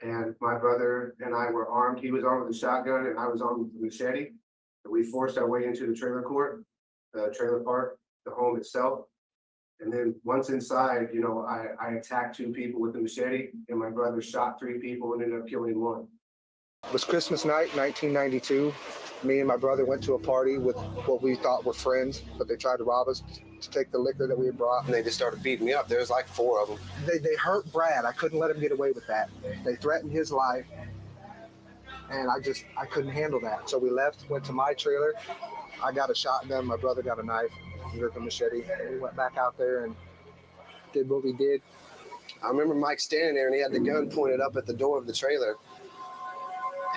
And my brother and I were armed. He was armed with a shotgun and I was armed with a machete. And we forced our way into the trailer court, the trailer park, the home itself. And then once inside, I attacked 2 people with the machete, and my brother shot 3 people and ended up killing 1. It was Christmas night, 1992. Me and my brother went to a party with what we thought were friends, but they tried to rob us to take the liquor that we had brought. And they just started beating me up. There was like 4 of them. They hurt Brad. I couldn't let him get away with that. They threatened his life, and I couldn't handle that. So we left, went to my trailer. I got a shotgun. My brother got a knife. He got a machete. And we went back out there and did what we did. I remember Mike standing there, and he had the gun pointed up at the door of the trailer.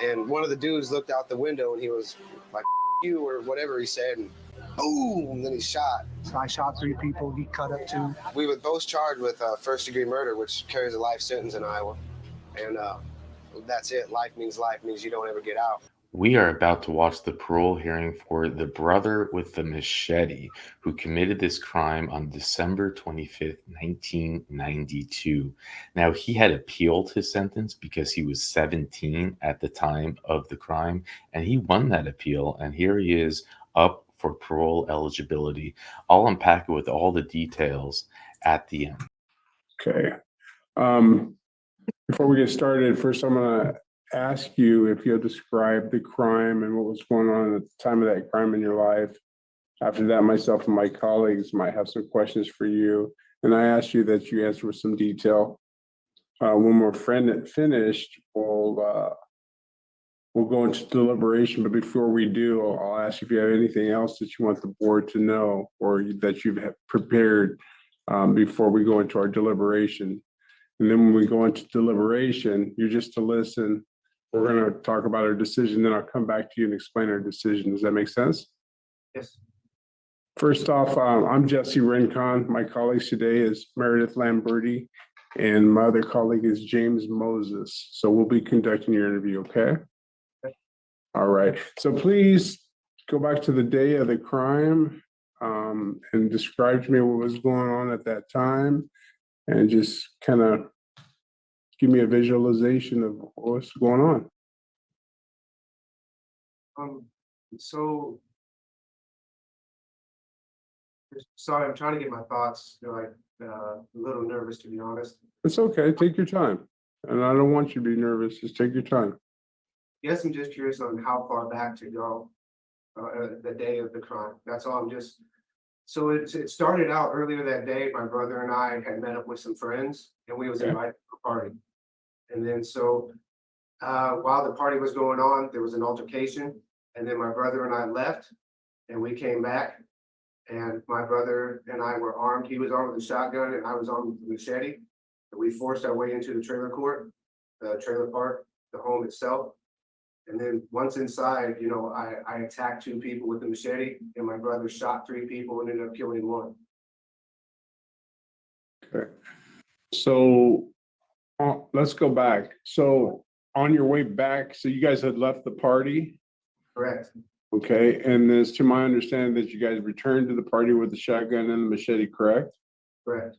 And one of the dudes looked out the window, and he was like, you, or whatever he said, and boom, and then he shot. So I shot 3 people. He cut up 2. We were both charged with first-degree murder, which carries a life sentence in Iowa. And that's it. Life means you don't ever get out. We are about to watch the parole hearing for the brother with the machete who committed this crime on December 25th, 1992. Now, he had appealed his sentence because he was 17 at the time of the crime, and he won that appeal, and here he is up for parole eligibility. I'll unpack it with all the details at the end. Okay. Before we get started, first I'm going to ask you if you'll describe the crime and what was going on at the time of that crime in your life. After that, myself and my colleagues might have some questions for you. And I ask you that you answer with some detail. When we're finished, we'll go into deliberation. But before we do, I'll ask if you have anything else that you want the board to know or that you've prepared before we go into our deliberation. And then when we go into deliberation, you're just to listen. We're going to talk about our decision, then I'll come back to you and explain our decision. Does that make sense? Yes. First off, I'm Jesse Rincon. My colleagues today is Meredith Lamberti, and my other colleague is James Moses. So we'll be conducting your interview, okay? All right. So please go back to the day of the crime and describe to me what was going on at that time, and just kind of give me a visualization of what's going on. So sorry, I'm trying to get my thoughts. They're a little nervous, to be honest. It's okay. Take your time. And I don't want you to be nervous. Just take your time. Yes, I'm just curious on how far back to go the day of the crime. That's all. So it started out earlier that day. My brother and I had met up with some friends, and we was invited to a party. And then while the party was going on, there was an altercation, and then my brother and I left, and we came back, and my brother and I were armed. He was armed with a shotgun, and I was armed with a machete. And we forced our way into the trailer court, the trailer park, the home itself. And then once inside, I attacked 2 people with the machete, and my brother shot 3 people and ended up killing 1. Okay. So let's go back. So on your way back, so you guys had left the party? Correct. Okay. And it's to my understanding that you guys returned to the party with the shotgun and the machete, correct? Correct.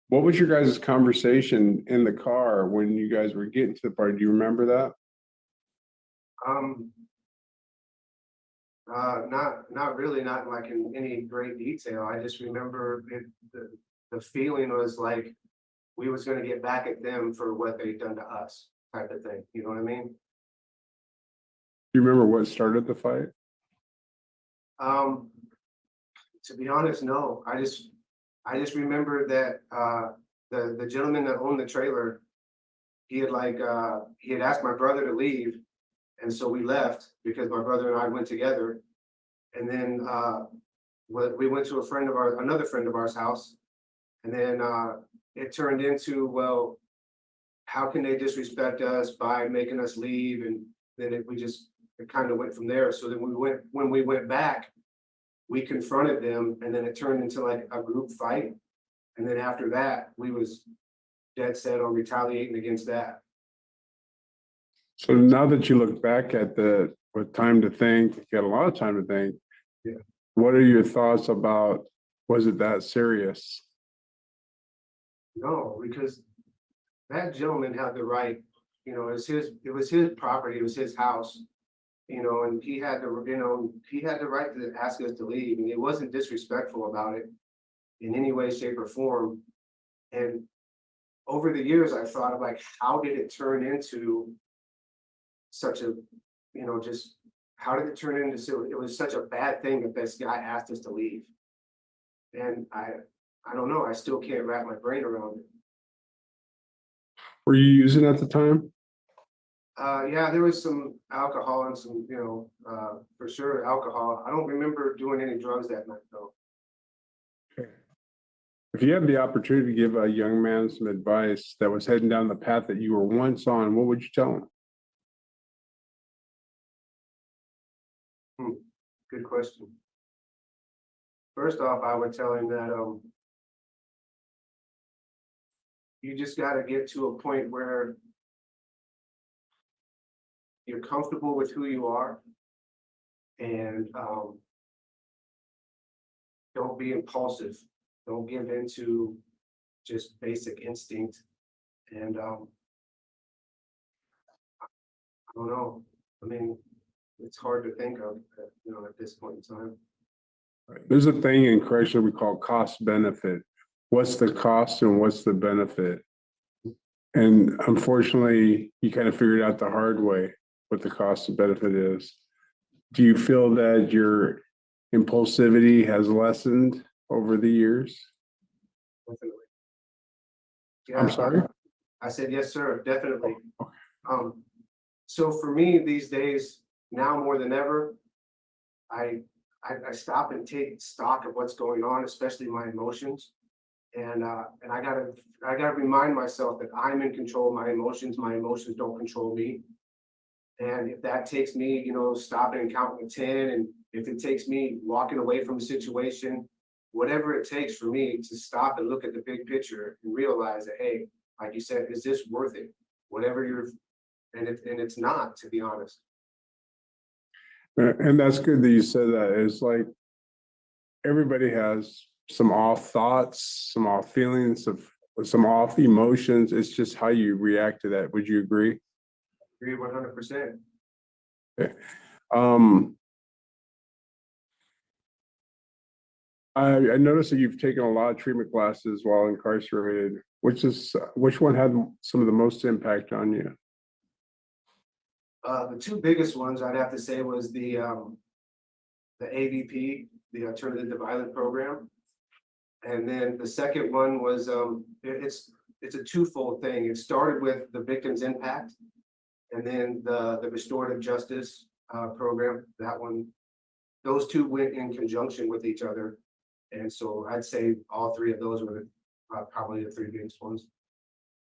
What was your guys' conversation in the car when you guys were getting to the party? Do you remember that? Not really, not like in any great detail. I just remember the feeling was like we was going to get back at them for what they'd done to us, type of thing. You know what I mean? Do you remember what started the fight? To be honest, no. I just remember that the gentleman that owned the trailer, he had asked my brother to leave. And so we left because my brother and I went together. And then we went to another friend of ours house. And then it turned into, well, how can they disrespect us by making us leave? And then it kind of went from there. So then when we went back, we confronted them, and then it turned into like a group fight. And then after that, we was dead set on retaliating against that. So now that you look back at with time to think, you got a lot of time to think. Yeah. What are your thoughts about, was it that serious? No, because that gentleman had the right you know, it was his property, it was his house. You know, and he had the, you know, he had the right to ask us to leave, and he wasn't disrespectful about it in any way, shape, or form. And over the years, I've thought of like, how did it turn into such a, you know, just how did it turn into so it was such a bad thing that this guy asked us to leave? And I don't know, I still can't wrap my brain around it. Were you using at the time? Yeah, there was some alcohol and some, you know, for sure alcohol. I don't remember doing any drugs that night though. If you had the opportunity to give a young man some advice that was heading down the path that you were once on, what would you tell him? Good question. First off, I would tell him that you just got to get to a point where you're comfortable with who you are, and don't be impulsive. Don't give in to just basic instinct. And I don't know. I mean, it's hard to think of, you know, at this point in time. There's a thing in Chrysler we call cost benefit. What's the cost and what's the benefit? And unfortunately, you kind of figured out the hard way what the cost and benefit is. Do you feel that your impulsivity has lessened over the years? Definitely. I'm Yeah, sorry? I said, yes, sir, definitely. So for me these days, now more than ever, I stop and take stock of what's going on, especially my emotions. And I gotta remind myself that I'm in control of my emotions. My emotions don't control me. And if that takes me, you know, stopping and counting to 10, and if it takes me walking away from a situation, whatever it takes for me to stop and look at the big picture and realize that, hey, like you said, is this worth it? Whatever you're, and it's not, to be honest. And that's good that you said that. It's like everybody has some off thoughts, some off feelings, some off emotions. It's just how you react to that. Would you agree? Agree 100%. Okay. I noticed that you've taken a lot of treatment classes while incarcerated. Which one had some of the most impact on you? The two biggest ones I'd have to say was the AVP, the Alternative to Violence program. And then the second one was it's a twofold thing. It started with the victim's impact, and then the restorative justice program. That one, those two went in conjunction with each other. And so I'd say all three of those were probably the three biggest ones.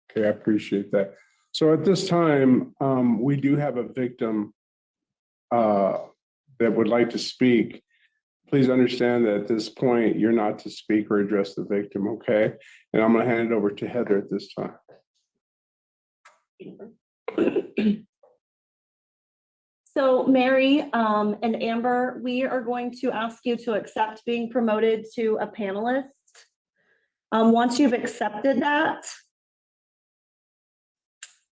Okay, I appreciate that. So at this time, we do have a victim that would like to speak. Please understand that at this point, you're not to speak or address the victim, okay? And I'm going to hand it over to Heather at this time. So Mary and Amber, we are going to ask you to accept being promoted to a panelist. Once you've accepted that,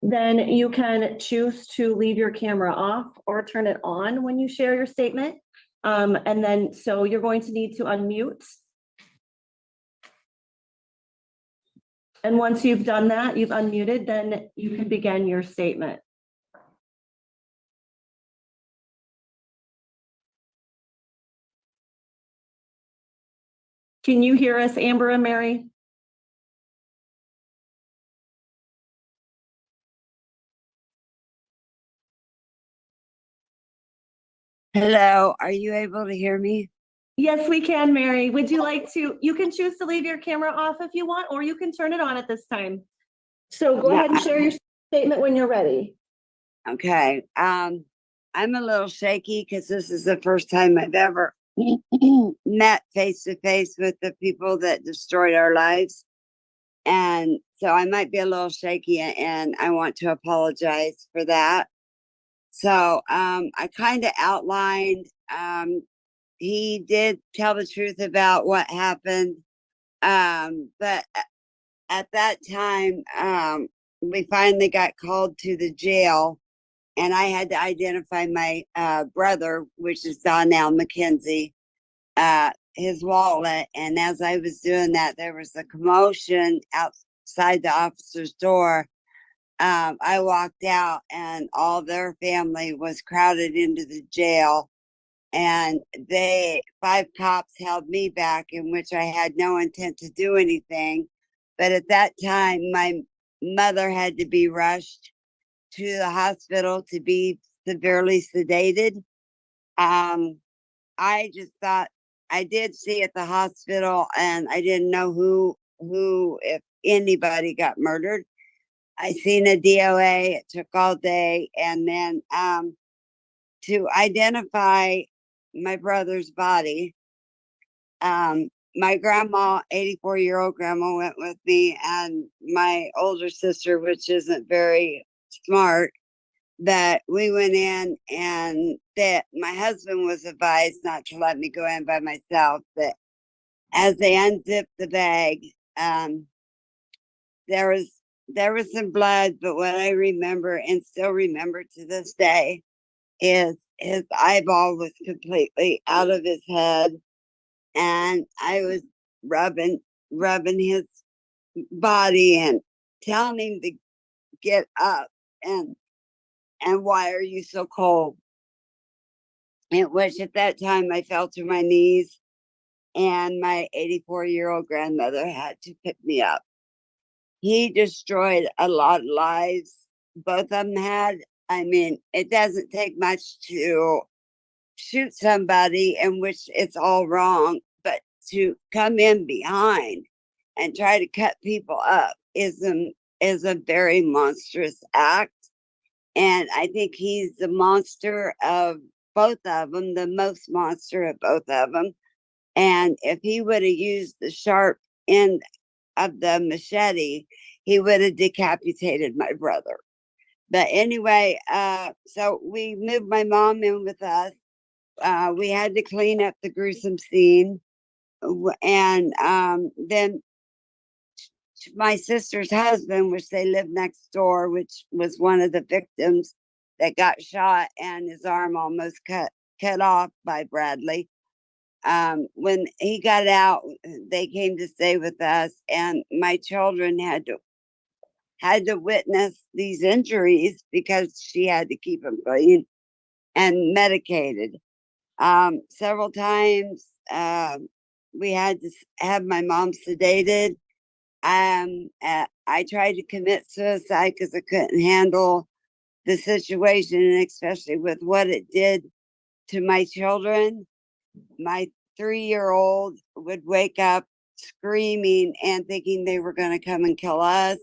then you can choose to leave your camera off or turn it on when you share your statement. And then, so you're going to need to unmute. And once you've done that, you've unmuted, then you can begin your statement. Can you hear us, Amber and Mary? Hello, are you able to hear me? Yes, we can, Mary. Would you like to, you can choose to leave your camera off if you want, or you can turn it on at this time. So go ahead and share your statement when you're ready. Okay, I'm a little shaky because this is the first time I've ever met face to face with the people that destroyed our lives. And so I might be a little shaky, and I want to apologize for that. So I kind of outlined, he did tell the truth about what happened. But at that time, we finally got called to the jail, and I had to identify my brother, which is Donnell McKenzie, his wallet. And as I was doing that, there was a commotion outside the officer's door. I walked out, and all their family was crowded into the jail. And 5 cops held me back, in which I had no intent to do anything. But at that time, my mother had to be rushed to the hospital to be severely sedated. I just thought, I did see at the hospital, and I didn't know who, if anybody got murdered. I seen a DOA. It took all day, and then to identify my brother's body. My grandma, 84-year-old grandma, went with me, and my older sister, which isn't very smart, that we went in, and that my husband was advised not to let me go in by myself. But as they unzipped the bag, there was some blood, but what I remember and still remember to this day is his eyeball was completely out of his head, and I was rubbing his body and telling him to get up, and why are you so cold? At which at that time I fell to my knees, and my 84-year-old grandmother had to pick me up. He destroyed a lot of lives. Both of them had. I mean, it doesn't take much to shoot somebody, in which it's all wrong, but to come in behind and try to cut people up is a very monstrous act. And I think he's the monster of both of them, the most monster of both of them. And if he would have used the sharp end of the machete, he would have decapitated my brother. But anyway, so we moved my mom in with us. We had to clean up the gruesome scene. And then my sister's husband, which they lived next door, which was one of the victims that got shot and his arm almost cut off by Bradley. When he got out, they came to stay with us, and my children had to witness these injuries because she had to keep them clean and medicated. Several times, we had to have my mom sedated. I tried to commit suicide because I couldn't handle the situation, and especially with what it did to my children. My 3-year-old would wake up screaming and thinking they were going to come and kill us.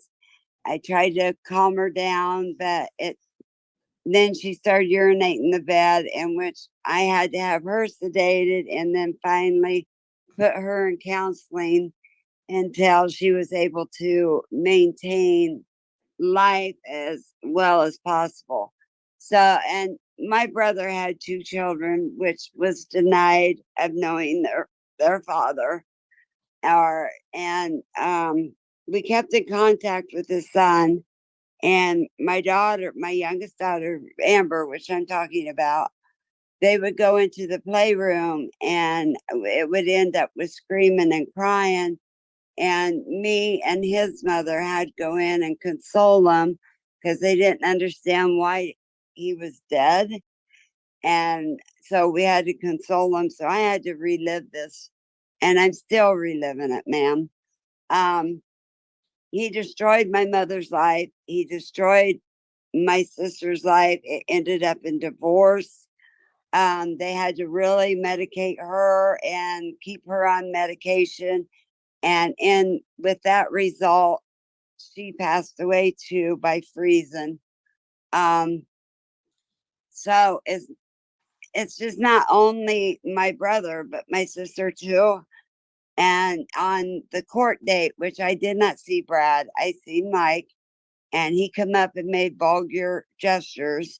I tried to calm her down, but then she started urinating in the bed, in which I had to have her sedated, and then finally put her in counseling until she was able to maintain life as well as possible. So, and my brother had 2 children, which was denied of knowing their father. And we kept in contact with his son, and my daughter, my youngest daughter, Amber, which I'm talking about. They would go into the playroom, and it would end up with screaming and crying. And me and his mother had to go in and console him because they didn't understand why he was dead. And so we had to console him. So I had to relive this, and I'm still reliving it, ma'am. He destroyed my mother's life. He destroyed my sister's life. It ended up in divorce. They had to really medicate her and keep her on medication. And with that result, she passed away too by freezing. So it's just not only my brother, but my sister too. And on the court date, which I did not see Brad, I see Mike, and he come up and made vulgar gestures,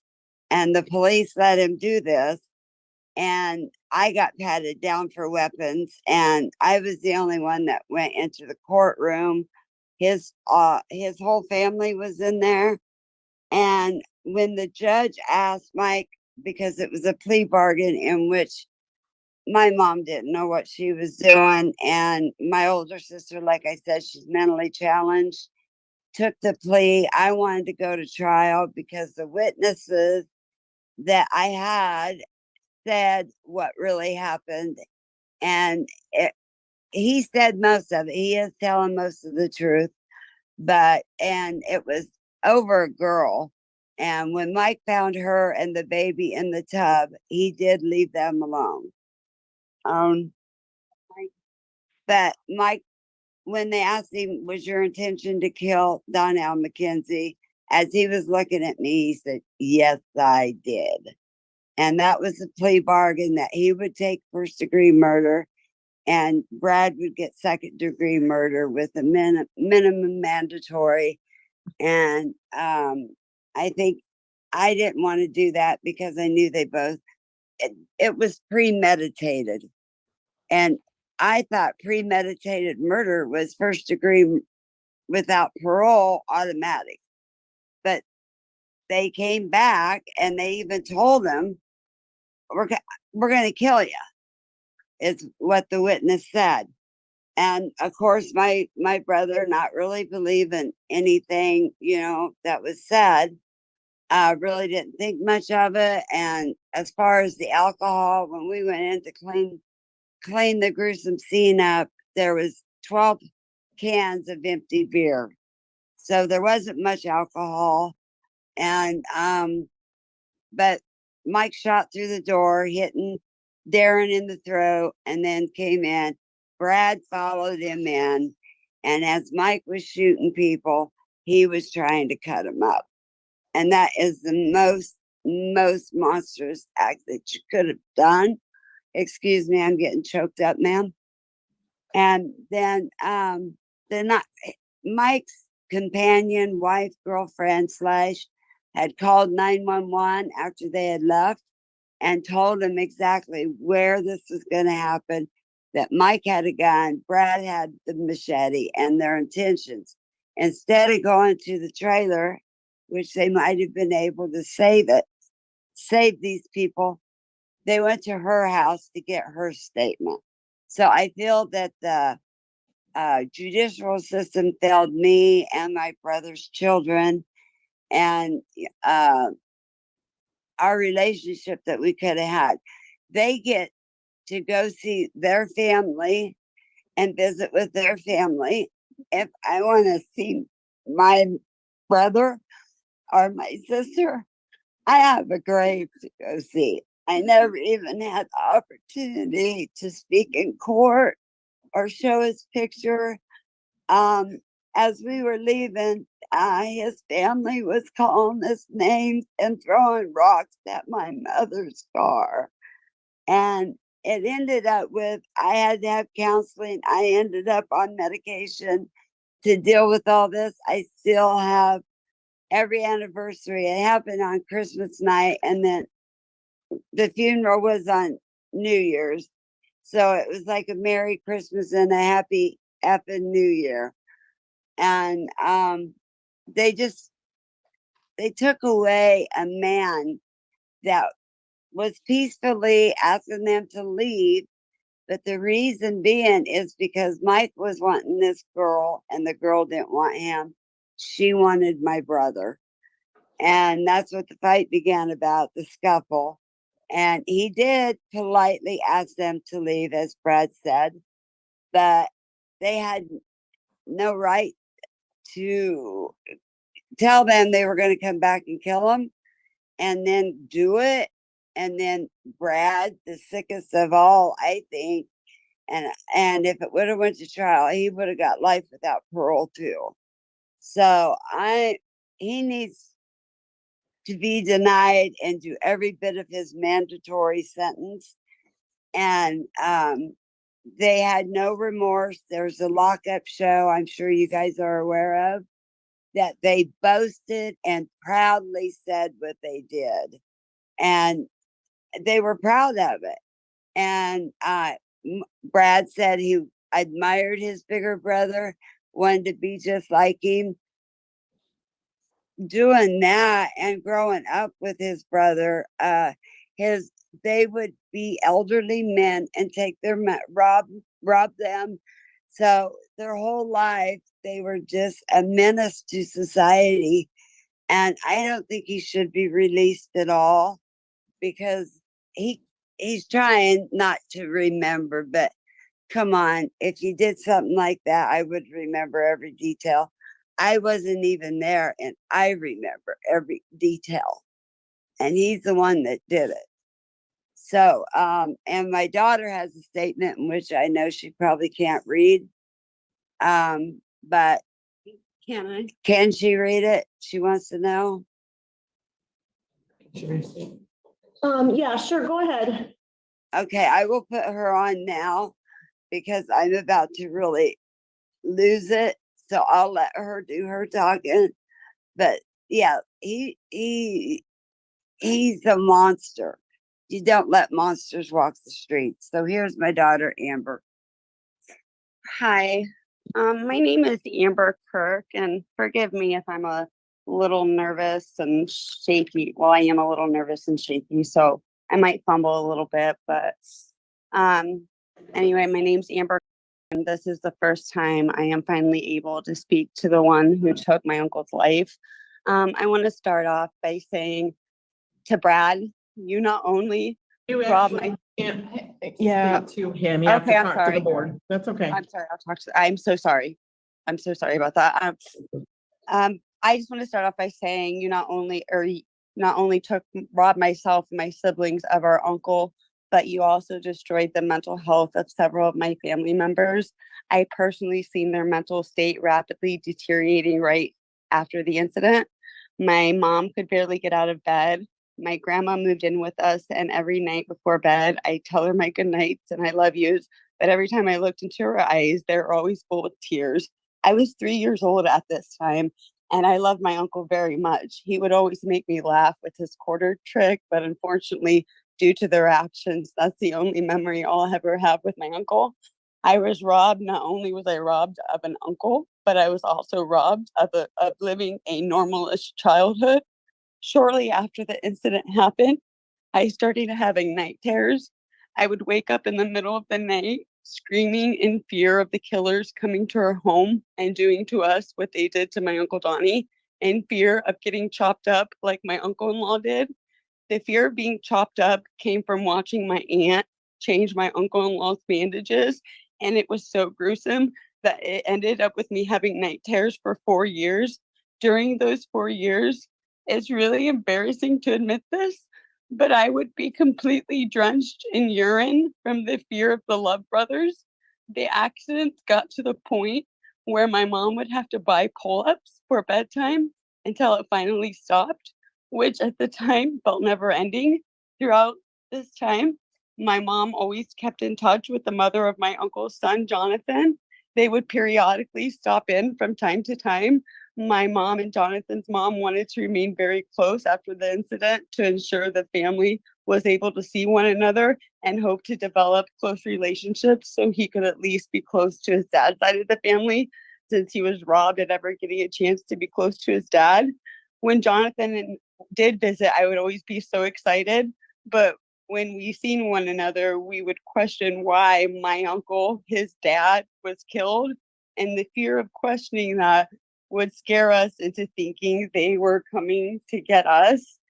and the police let him do this. And I got patted down for weapons, and I was the only one that went into the courtroom his whole family was in there. And when the judge asked Mike, because it was a plea bargain in which my mom didn't know what she was doing, and my older sister, like I said, she's mentally challenged, took the plea. I wanted to go to trial because the witnesses that I had said what really happened. And he said most of it. He is telling most of the truth, and it was over a girl. And when Mike found her and the baby in the tub, he did leave them alone. Um, but Mike, when they asked him, was your intention to kill Donnell McKenzie? As he was looking at me, he said, yes, I did. And that was a plea bargain that he would take first degree murder and Brad would get second degree murder with a minimum mandatory. And I think I didn't want to do that because I knew it was premeditated. And I thought premeditated murder was first degree without parole automatic. But they came back and they even told him, we're going to kill you, is what the witness said. And of course, my brother, not really believing anything, that was said, really didn't think much of it. And as far as the alcohol, when we went in to clean the gruesome scene up, there was 12 cans of empty beer. So there wasn't much alcohol. And but Mike shot through the door, hitting Darren in the throat, and then came in. Brad followed him in. And as Mike was shooting people, he was trying to cut him up. And that is the most monstrous act that you could have done. Excuse me, I'm getting choked up, ma'am. And then not Mike's companion, wife, girlfriend slash had called 911 after they had left and told him exactly where this was going to happen, that Mike had a gun, Brad had the machete, and their intentions. Instead of going to the trailer, which they might have been able to save these people, they went to her house to get her statement. So I feel that the judicial system failed me and my brother's children, and our relationship that we could have had. They get to go see their family and visit with their family. If I want to see my brother or my sister, I have a grave to go see. I never even had the opportunity to speak in court or show his picture. As we were leaving, his family was calling us names and throwing rocks at my mother's car. And it ended up with, I had to have counseling. I ended up on medication to deal with all this. I still have every anniversary. It happened on Christmas night, and then the funeral was on New Year's. So it was like a Merry Christmas and a happy effing New Year. And they took away a man that was peacefully asking them to leave. But the reason being is because Mike was wanting this girl and the girl didn't want him. She wanted my brother. And that's what the fight began about, the scuffle. And he did politely ask them to leave, as Brad said, but they had no right to tell them they were going to come back and kill him and then do it. And then Brad, the sickest of all, I think, and if it would have went to trial, he would have got life without parole too. So he needs to be denied and do every bit of his mandatory sentence. And they had no remorse. There's a lockup show I'm sure you guys are aware of, that they boasted and proudly said what they did. And they were proud of it. And Brad said he admired his bigger brother. wanted to be just like him. Doing that and growing up with his brother, they would be elderly men and take their rob them. So their whole life they were just a menace to society. And I don't think he should be released at all, because he he's trying not to remember, but come on, if you did something like that, I would remember every detail. I wasn't even there and I remember every detail. And he's the one that did it. So, and my daughter has a statement in which I know she probably can't read. But can she read it? She wants to know. Yeah, sure, go ahead. Okay, I will put her on now because I'm about to really lose it. So I'll let her do her talking. But yeah, he's a monster. You don't let monsters walk the streets. So here's my daughter, Amber. Hi, my name is Amber Kirk, and forgive me if I'm a little nervous and shaky. Well, I am a little nervous and shaky, so I might fumble a little bit. But anyway, my name's Amber, and this is the first time I am finally able to speak to the one who took my uncle's life. I want to start off by saying to Brad, you not only You robbed actually my. can't, yeah, to him, you have to Okay, I'm talk to the sorry. board, that's okay. I'm sorry. I'll talk to. I'm so sorry. I'm so sorry about that. I just want to start off by saying you not only robbed myself and my siblings of our uncle, but you also destroyed the mental health of several of my family members. I personally seen their mental state rapidly deteriorating right after the incident. My mom could barely get out of bed. My grandma moved in with us, and every night before bed, I tell her my good nights and I love yous. But every time I looked into her eyes, they were always full of tears. I was 3 years old at this time, and I loved my uncle very much. He would always make me laugh with his quarter trick, but unfortunately, due to their actions, that's the only memory I'll ever have with my uncle. I was robbed. Not only was I robbed of an uncle, but I was also robbed of living a normalish childhood. Shortly after the incident happened, I started having night terrors. I would wake up in the middle of the night screaming in fear of the killers coming to our home and doing to us what they did to my Uncle Donnie, in fear of getting chopped up like my uncle in law did. The fear of being chopped up came from watching my aunt change my uncle in law's bandages. And it was so gruesome that it ended up with me having night terrors for 4 years. During those 4 years, it's really embarrassing to admit this, but I would be completely drenched in urine from the fear of the Love Brothers. The accidents got to the point where my mom would have to buy pull-ups for bedtime until it finally stopped, which at the time felt never ending. Throughout this time, my mom always kept in touch with the mother of my uncle's son, Jonathan. They would periodically stop in from time to time. My mom and Jonathan's mom wanted to remain very close after the incident to ensure the family was able to see one another and hope to develop close relationships so he could at least be close to his dad's side of the family, since he was robbed at ever getting a chance to be close to his dad. When Jonathan did visit, I would always be so excited, but when we seen one another, we would question why my uncle, his dad, was killed. And the fear of questioning that would scare us into thinking they were coming to get us.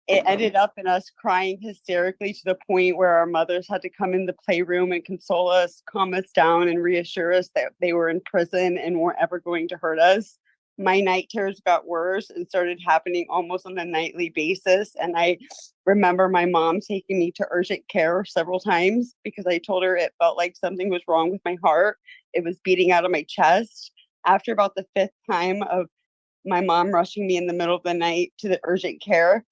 It ended up in us crying hysterically to the point where our mothers had to come in the playroom and console us, calm us down, and reassure us that they were in prison and weren't ever going to hurt us. My night terrors got worse and started happening almost on a nightly basis. And I remember my mom taking me to urgent care several times because I told her it felt like something was wrong with my heart. It was beating out of my chest. After about the fifth time of my mom rushing me in the middle of the night to the urgent care,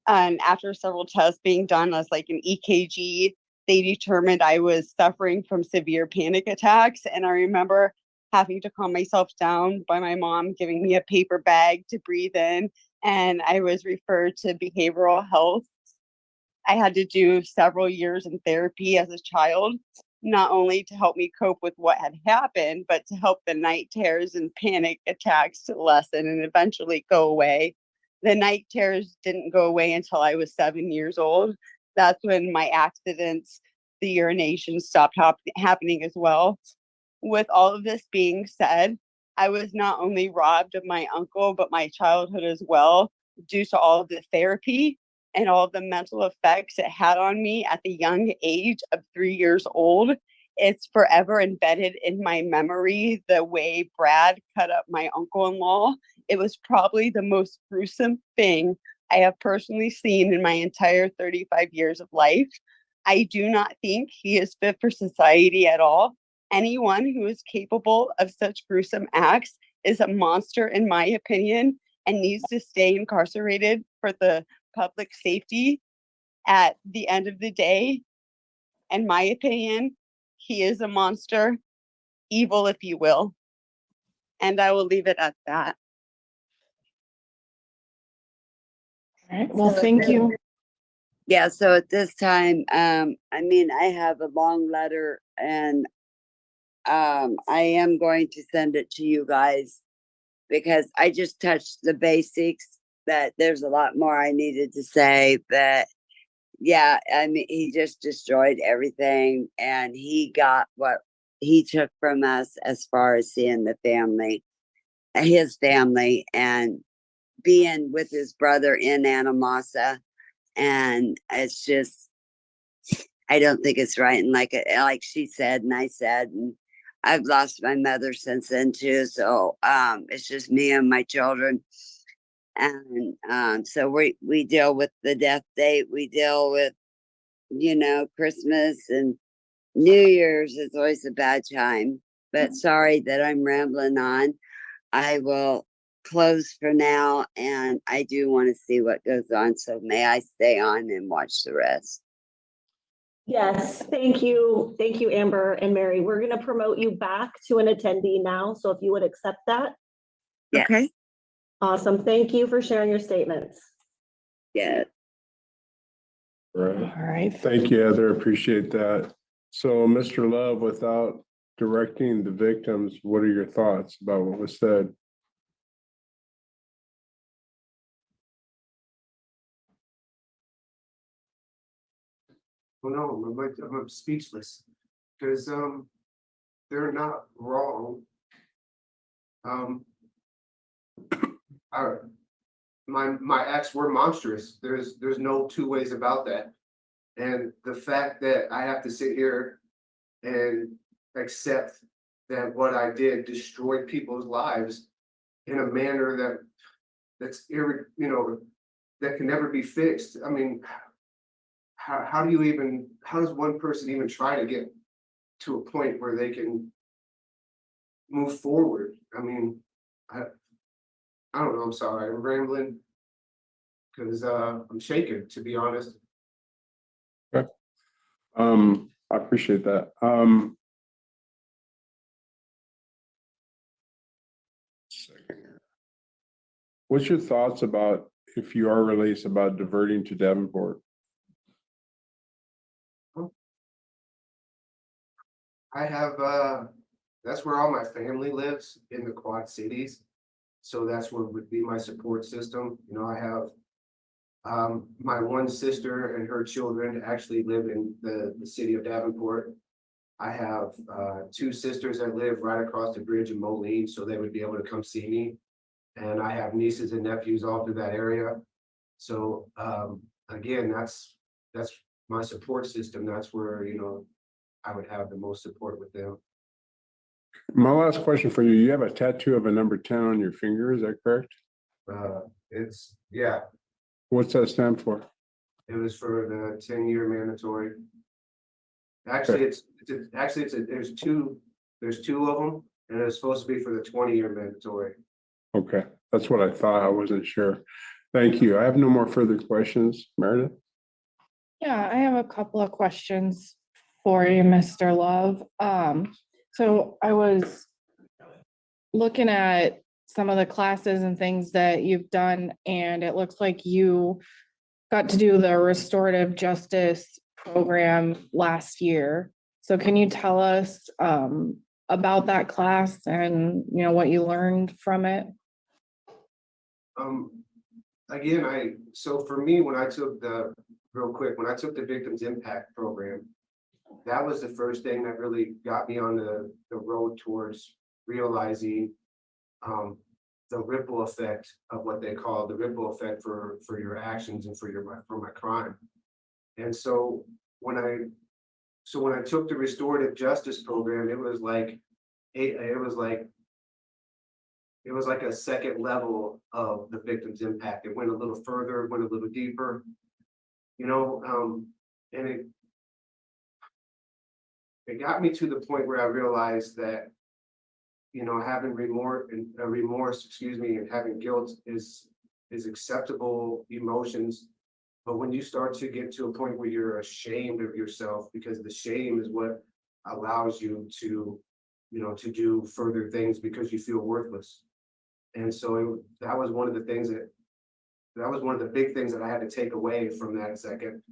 and after several tests being done as like an EKG, they determined I was suffering from severe panic attacks. And I remember having to calm myself down by my mom giving me a paper bag to breathe in. And I was referred to behavioral health. I had to do several years in therapy as a child. not only to help me cope with what had happened, but to help the night terrors and panic attacks to lessen and eventually go away. The night terrors didn't go away until I was 7 years old. That's when my accidents, the urination stopped happening as well. With all of this being said, I was not only robbed of my uncle, but my childhood as well, due to all of the therapy and all of the mental effects it had on me at the young age of 3 years old. It's forever embedded in my memory the way Brad cut up my uncle-in-law. It was probably the most gruesome thing I have personally seen in my entire 35 years of life. I do not think he is fit for society at all. Anyone who is capable of such gruesome acts is a monster, in my opinion, and needs to stay incarcerated for the public safety. At the end of the day, in my opinion, he is a monster, evil, if you will. And I will leave it at that. All right, well, So thank you. Yeah, so at this time, I mean, I have a long letter and I am going to send it to you guys because I just touched the basics, that there's a lot more I needed to say, but yeah, I mean, he just destroyed everything and he got what he took from us as far as seeing the family, his family, and being with his brother in Anamasa. And it's just, I don't think it's right. And like she said, and I said, and I've lost my mother since then too. So it's just me and my children. And so we deal with the death date. We deal with, Christmas and New Year's is always a bad time. But sorry that I'm rambling on. I will close for now, and I do want to see what goes on. So may I stay on and watch the rest? Yes, thank you. Thank you, Amber and Mary. We're going to promote you back to an attendee now. So if you would accept that. Yes. Okay. Awesome. Thank you for sharing your statements. Yeah. Right. All right. Thank you, Heather. Appreciate that. So, Mr. Love, without directing the victims, what are your thoughts about what was said? Well, no, I'm speechless because they're not wrong. Our, my acts were monstrous. There's no two ways about that. And the fact that I have to sit here and accept that what I did destroyed people's lives in a manner that's that can never be fixed. I mean, how does one person even try to get to a point where they can move forward? I mean, I don't know, I'm sorry, I'm rambling because I'm shaken, to be honest. Okay. I appreciate that. Second here. What's your thoughts about, if you are released, about diverting to Davenport? I have that's where all my family lives, in the Quad Cities. So that's what would be my support system. I have my one sister and her children actually live in the city of Davenport. I have two sisters that live right across the bridge in Moline, so they would be able to come see me. And I have nieces and nephews all through that area. So again, that's my support system. That's where I would have the most support with them. My last question for you, you have a tattoo of a number 10 on your finger, is that correct? Yeah, What's that stand for? it was for the 10-year mandatory. Actually, there's two of them, and it's supposed to be for the 20-year mandatory. Okay, that's what I thought. I wasn't sure. Thank you. I have no more further questions. Meredith? Yeah, I have a couple of questions for you, Mr. Love. So I was looking at some of the classes and things that you've done, and it looks like you got to do the restorative justice program last year. So can you tell us about that class and, you know, what you learned from it? Again, so for me, when I took when I took the Victims Impact program, that was the first thing that really got me on the road towards realizing the ripple effect of what they call the ripple effect for your actions and for my crime. And so when I took the restorative justice program, it was like a second level of the Victims Impact. It went a little further, went a little deeper, you know, and it got me to the point where I realized that, you know, having remorse, and having guilt is acceptable emotions. But when you start to get to a point where you're ashamed of yourself, because the shame is what allows you to, you know, to do further things because you feel worthless. And so that was one of the big things that I had to take away from that second.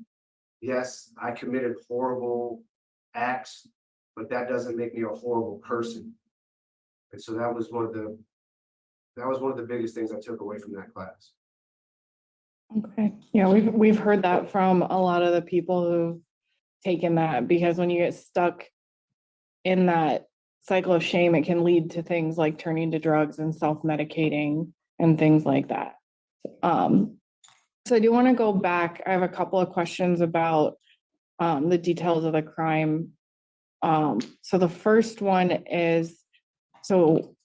Yes, I committed horrible acts, but that doesn't make me a horrible person. And so that was one of the biggest things I took away from that class. Okay, yeah, we've heard that from a lot of the people who've taken that, because when you get stuck in that cycle of shame, it can lead to things like turning to drugs and self-medicating and things like that. So I do want to go back. I have a couple of questions about the details of the crime. So the first one is, so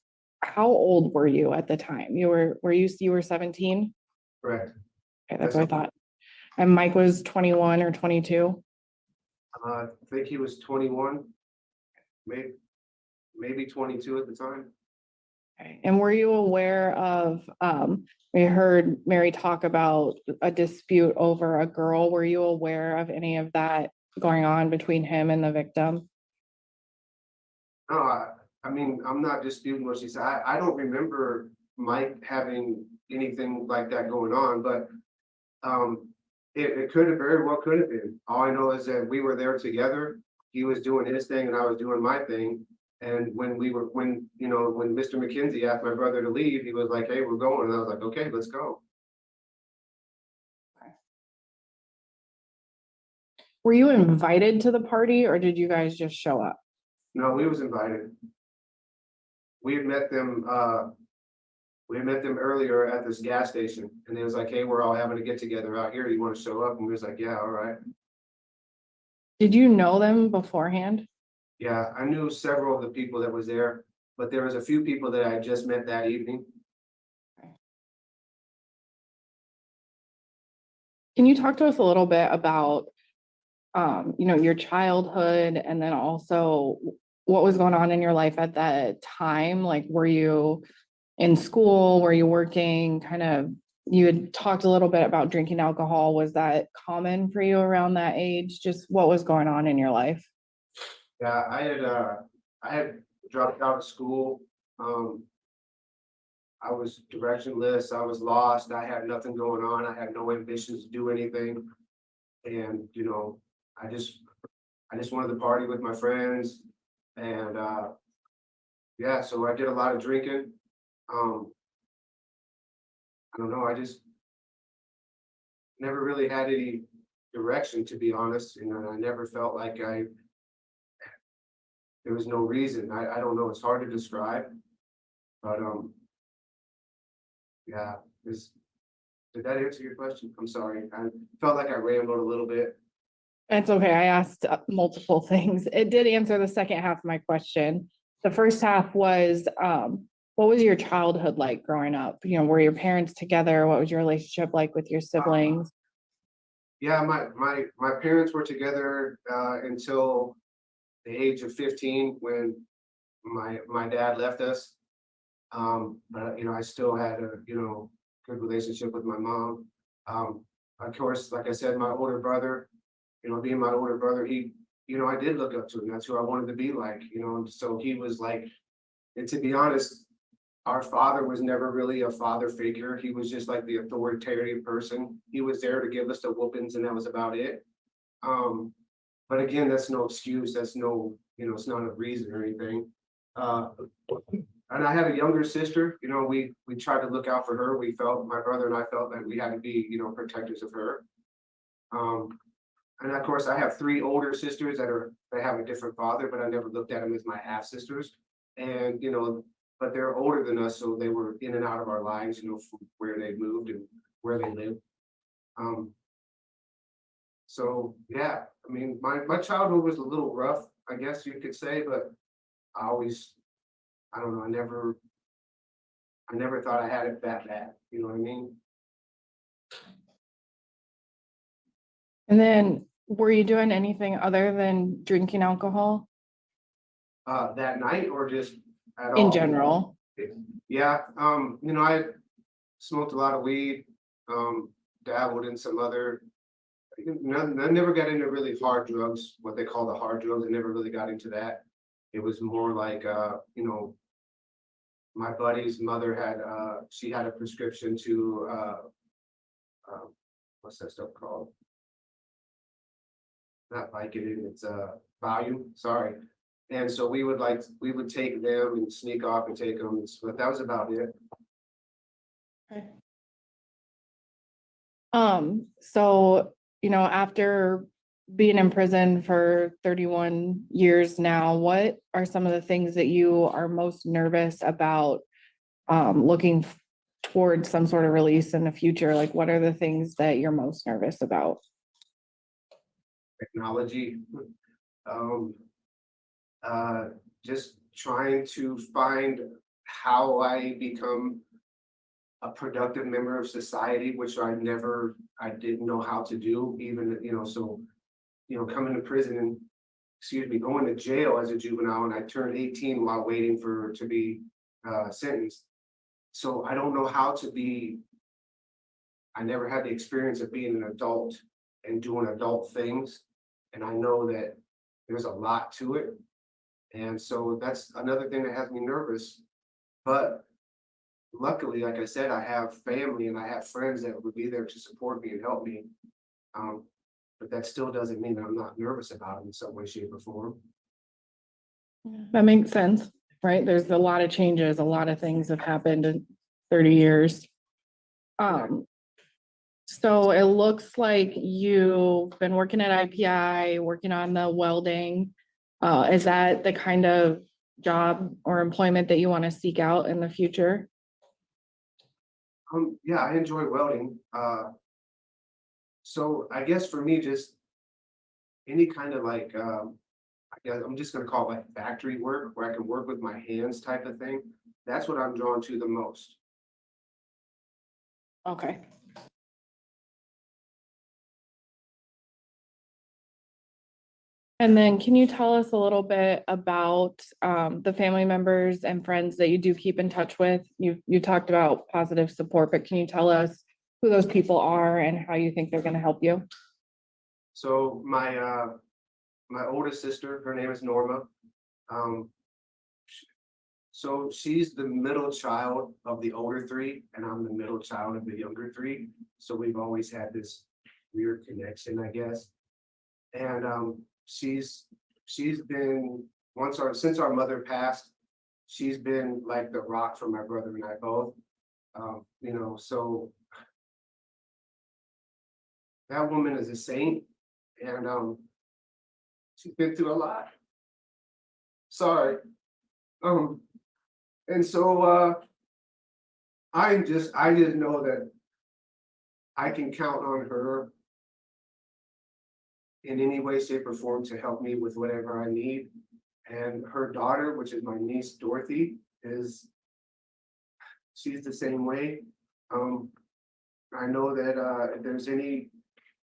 how old were you at the time? You were 17? Correct. Okay, that's what I thought. And Mike was 21 or 22? I think he was 21, maybe 22 at the time. Okay. And were you aware of, we heard Mary talk about a dispute over a girl. Were you aware of any of that going on between him and the victim? No, I mean, I'm not disputing what she said. I don't remember Mike having anything like that going on, but it could have very well could have been. All I know is that we were there together. He was doing his thing and I was doing my thing. And when Mr. McKenzie asked my brother to leave, he was like, "Hey, we're going." And I was like, "Okay, let's go." Were you invited to the party or did you guys just show up? No, we was invited. We had met them earlier at this gas station and they was like, "Hey, we're all having a get together out here. You want to show up?" And we was like, "Yeah, all right." Did you know them beforehand? Yeah, I knew several of the people that was there, but there was a few people that I just met that evening. Can you talk to us a little bit about, your childhood and then also what was going on in your life at that time? Like, were you in school? Were you working? You had talked a little bit about drinking alcohol. Was that common for you around that age? Just what was going on in your life? Yeah, I had dropped out of school. I was directionless. I was lost. I had nothing going on. I had no ambitions to do anything. And, you know, I just wanted to party with my friends. And yeah, so I did a lot of drinking. I don't know, I just never really had any direction, to be honest. And I never felt like there was no reason. I don't know, it's hard to describe. But yeah, did that answer your question? I'm sorry. I felt like I rambled a little bit. It's okay. I asked multiple things. It did answer the second half of my question. The first half was, what was your childhood like growing up? You know, were your parents together? What was your relationship like with your siblings? Yeah, my parents were together until the age of 15 when my dad left us. But I still had a good relationship with my mom. Of course, like I said, my older brother, being my older brother, he, I did look up to him. That's who I wanted to be like, so he was like, and to be honest, our father was never really a father figure. He was just like the authoritative person. He was there to give us the whoopings and that was about it. But again, that's no excuse, that's no, it's not a reason or anything. Uh, and I had a younger sister, we tried to look out for her. My brother and I felt that we had to be, protectors of her. And of course, I have three older sisters that have a different father, but I never looked at them as my half sisters. And, but they're older than us, so they were in and out of our lives, from where they moved and where they lived. So yeah, I mean, my childhood was a little rough, I guess you could say, but I don't know, I never thought I had it that bad, you know what I mean? And then were you doing anything other than drinking alcohol That night or just at all? in general? Yeah, I smoked a lot of weed, dabbled in some other, I never got into really hard drugs, what they call the hard drugs. I never really got into that. It was more like, my buddy's mother she had a prescription to, what's that stuff called? Not Vicodin, it's Valium, sorry. And so we would take them and sneak off and take them, but that was about it. Okay. So, after being in prison for 31 years now, what are some of the things that you are most nervous about looking towards some sort of release in the future? Like, what are the things that you're most nervous about? Technology. Um, just trying to find how I become a productive member of society, which I didn't know how to do, even, coming to prison and, going to jail as a juvenile, and I turned 18 while waiting to be sentenced. So I don't know how to be, I never had the experience of being an adult and doing adult things. And I know that there's a lot to it. And so that's another thing that has me nervous. But luckily, like I said, I have family and I have friends that would be there to support me and help me. But that still doesn't mean that I'm not nervous about it in some way, shape, or form. That makes sense, right? There's a lot of changes, a lot of things have happened in 30 years. So it looks like you've been working at IPI, working on the welding. Is that the kind of job or employment that you want to seek out in the future? Yeah, I enjoy welding. So I guess for me, just any kind of I guess I'm just gonna call it like factory work where I can work with my hands type of thing. That's what I'm drawn to the most. Okay. And then can you tell us a little bit about the family members and friends that you do keep in touch with? You talked about positive support, but can you tell us who those people are and how you think they're going to help you? So my oldest sister, her name is Norma. So she's the middle child of the older three, and I'm the middle child of the younger three. So we've always had this weird connection, I guess. And she's been since our mother passed, she's been like the rock for my brother and I both. So that woman is a saint, and she's been through a lot. Sorry. And so I just know that I can count on her in any way, shape, or form to help me with whatever I need. And her daughter, which is my niece Dorothy, she's the same way. I know that if there's any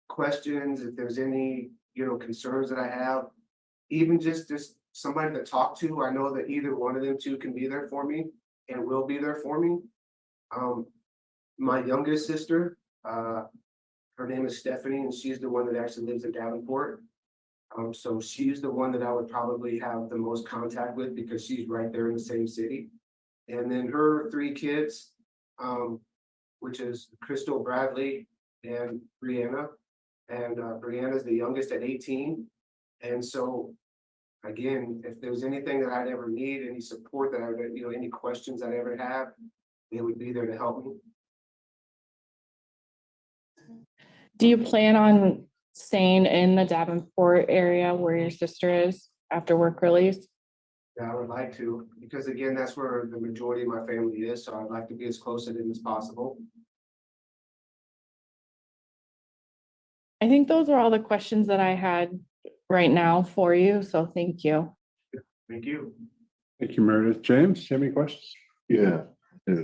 questions, if there's any concerns that I have, even just somebody to talk to, I know that either one of them two can be there for me and will be there for me. My youngest sister, her name is Stephanie, and she's the one that actually lives in Davenport. So she's the one that I would probably have the most contact with because she's right there in the same city. And then her three kids, which is Crystal, Bradley, and Brianna. And Brianna's the youngest at 18. And so, again, if there was anything that I'd ever need, any support that I would, any questions I'd ever have, they would be there to help me. Do you plan on staying in the Davenport area where your sister is after work release? Yeah, I would like to, because again, that's where the majority of my family is, so I'd like to be as close to them as possible. I think those are all the questions that I had right now for you, so thank you. Thank you. Thank you, Meredith. James, do you have any questions? Yeah. Yeah.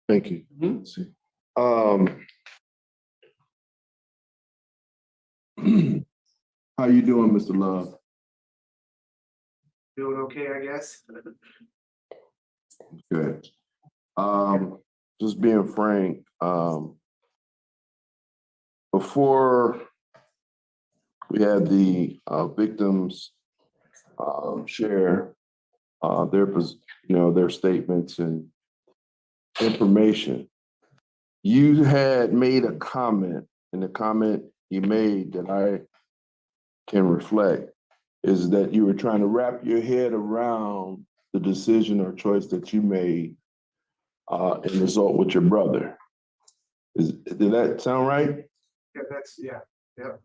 Thank you. Mhm. Let's see. How you doing, Mr. Love? Doing okay, I guess. Good. Just being frank, before we had the victims share their statements and information, you had made a comment, and the comment you made that I can reflect is that you were trying to wrap your head around the decision or choice that you made and result with your brother. Did that sound right? Yeah, yeah.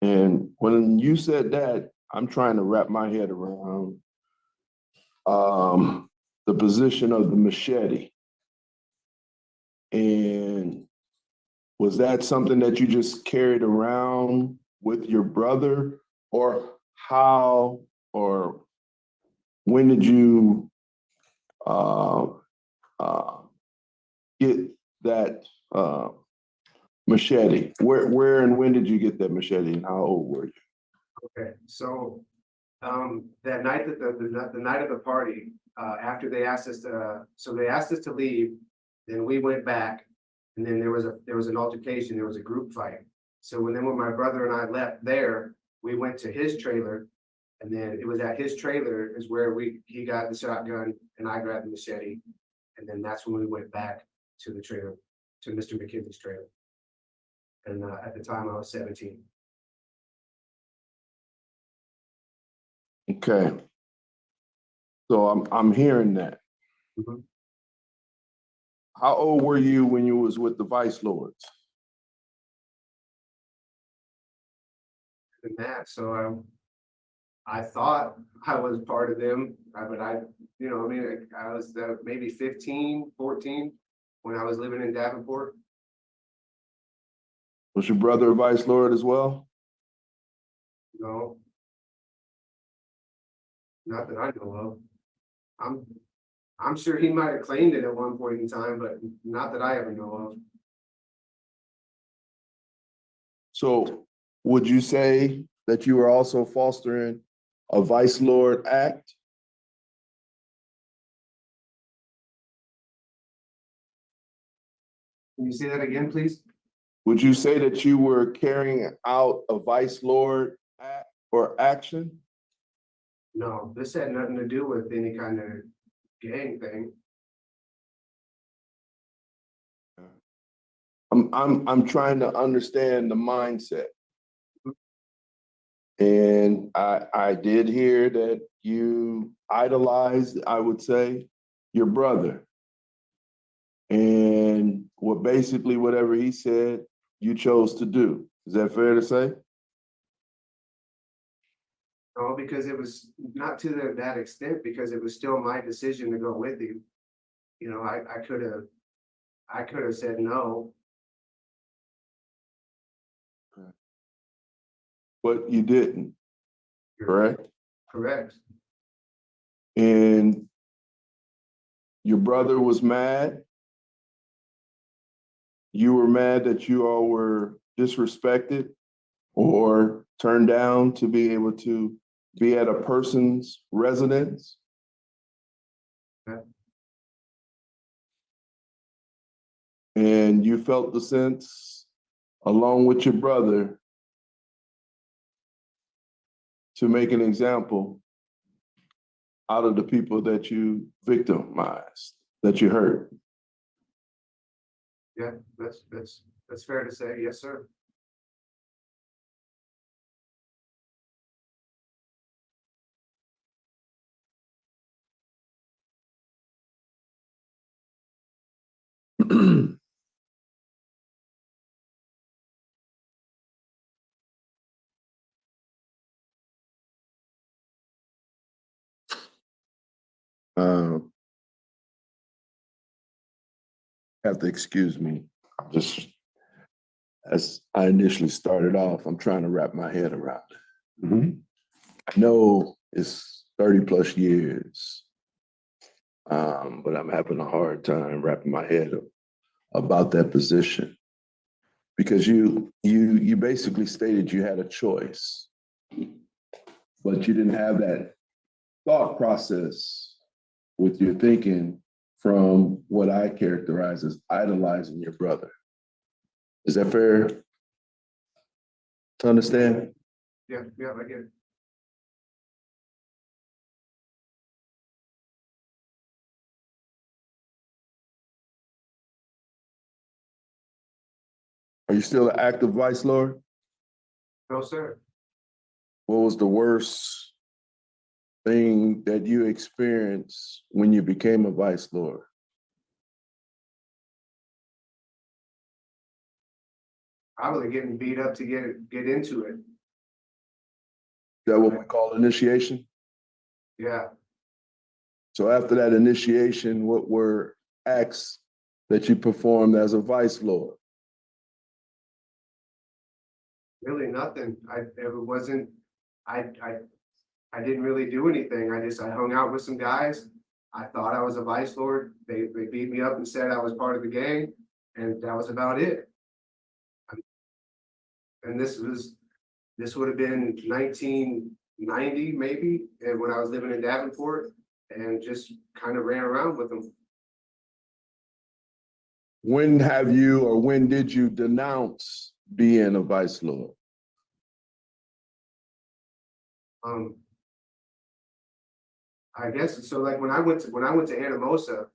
And when you said that, I'm trying to wrap my head around the position of the machete. And was that something that you just carried around with your brother, or how, or when did you uh, get that machete? Where and when did you get that machete, and how old were you? Okay, so that night that the night of the party, after they asked us to, so they asked us to leave, then we went back, and then there was an altercation, there was a group fight. So when my brother and I left there, we went to his trailer, and then it was at his trailer is where he got the shotgun and I grabbed the machete, and then that's when we went back to the trailer, to Mr. McKenzie's trailer. And at the time I was 17. Okay. So I'm hearing that. Mhm. How old were you when you was with the Vice Lords? And that, so I thought I was part of them, but I was maybe 15, 14 when I was living in Davenport. Was your brother a Vice Lord as well? No, not that I know of. I'm sure he might have claimed it at one point in time, but not that I ever know of. So would you say that you were also fostering a Vice Lord act? Can you say that again, please? Would you say that you were carrying out a Vice Lord act or action? No, this had nothing to do with any kind of gang thing. I'm trying to understand the mindset. And I did hear that you idolized, I would say, your brother. And whatever he said, you chose to do. Is that fair to say? No, because it was not to that extent, because it was still my decision to go with him. I could have said no. But you didn't, correct? Correct. And your brother was mad. You were mad that you all were disrespected or turned down to be able to be at a person's residence. Okay. And you felt the sense, along with your brother, to make an example out of the people that you victimized, that you hurt. Yeah, that's fair to say. Yes, sir. Um, have to excuse me. Just as I initially started off, I'm trying to wrap my head around it. I know it's 30 plus years, but I'm having a hard time wrapping my head about that position because you basically stated you had a choice, but you didn't have that thought process with your thinking from what I characterize as idolizing your brother. Is that fair to understand? Yeah, yeah, I get it. Are you still an active vice lord? No, sir. What was the worst thing that you experienced when you became a vice lord? Probably getting beat up to get into it. Is that what we call initiation? Yeah. So after that initiation, what were acts that you performed as a vice lord? Really nothing. I didn't really do anything. I hung out with some guys. I thought I was a vice lord. They beat me up and said I was part of the gang, and that was about it. And this would have been 1990 maybe, and when I was living in Davenport, and just kind of ran around with them. When have you or when did you denounce being a vice lord? I guess so. Like when I went to Anamosa,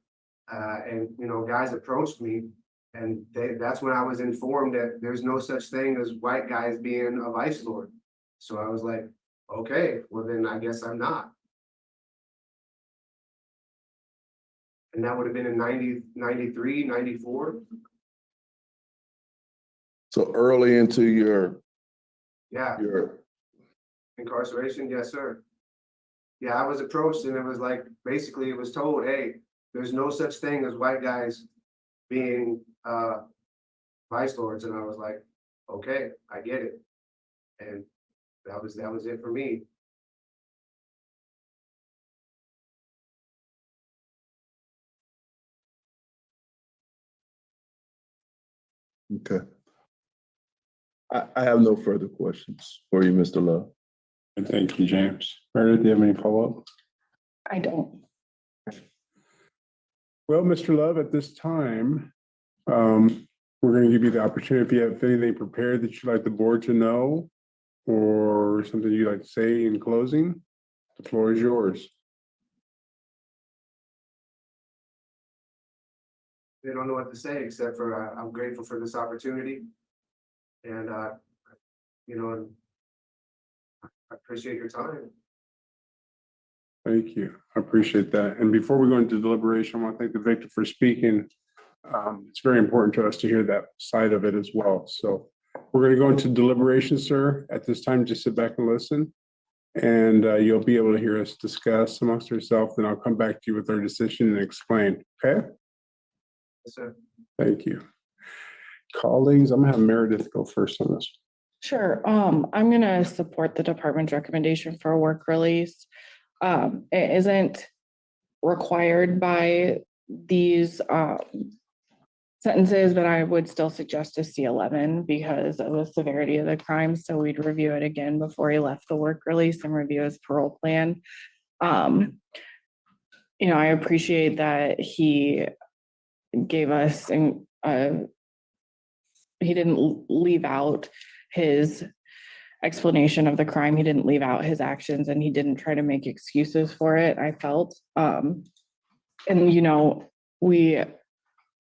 and guys approached me, and that's when I was informed that there's no such thing as white guys being a vice lord. So I was like, okay, well then I guess I'm not. And that would have been in 90, 93, 94. So early into your Yeah, incarceration, yes, sir. Yeah, I was approached and it was like, basically it was told, hey, there's no such thing as white guys being vice lords. And I was like, okay, I get it. And that was it for me. Okay. I have no further questions for you, Mr. Love. And thank you, James. Meredith, do you have any follow-up? I don't. Well, Mr. Love, at this time, we're going to give you the opportunity if you have anything prepared that you'd like the board to know or something you'd like to say in closing. The floor is yours. They don't know what to say except for I'm grateful for this opportunity. And I appreciate your time. Thank you. I appreciate that. And before we go into deliberation, I want to thank the victim for speaking. It's very important to us to hear that side of it as well. So we're going to go into deliberation, sir. At this time, just sit back and listen. And you'll be able to hear us discuss amongst ourselves. Then I'll come back to you with our decision and explain. Okay? Yes, sir. Thank you. Colleagues, I'm gonna have Meredith go first on this. Sure. I'm gonna support the department's recommendation for a work release. It isn't required by these sentences, but I would still suggest a C11 because of the severity of the crime. So we'd review it again before he left the work release and review his parole plan. I appreciate that he gave us and he didn't leave out his explanation of the crime. He didn't leave out his actions and he didn't try to make excuses for it, I felt. We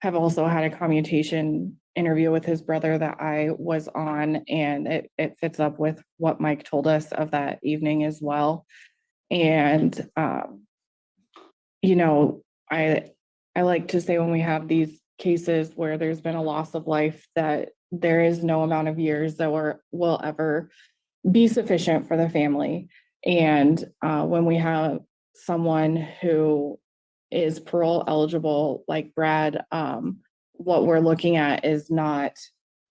have also had a commutation interview with his brother that I was on, and it fits up with what Mike told us of that evening as well. And, I like to say when we have these cases where there's been a loss of life, that there is no amount of years that will ever be sufficient for the family. And when we have someone who is parole eligible, like Brad, what we're looking at is not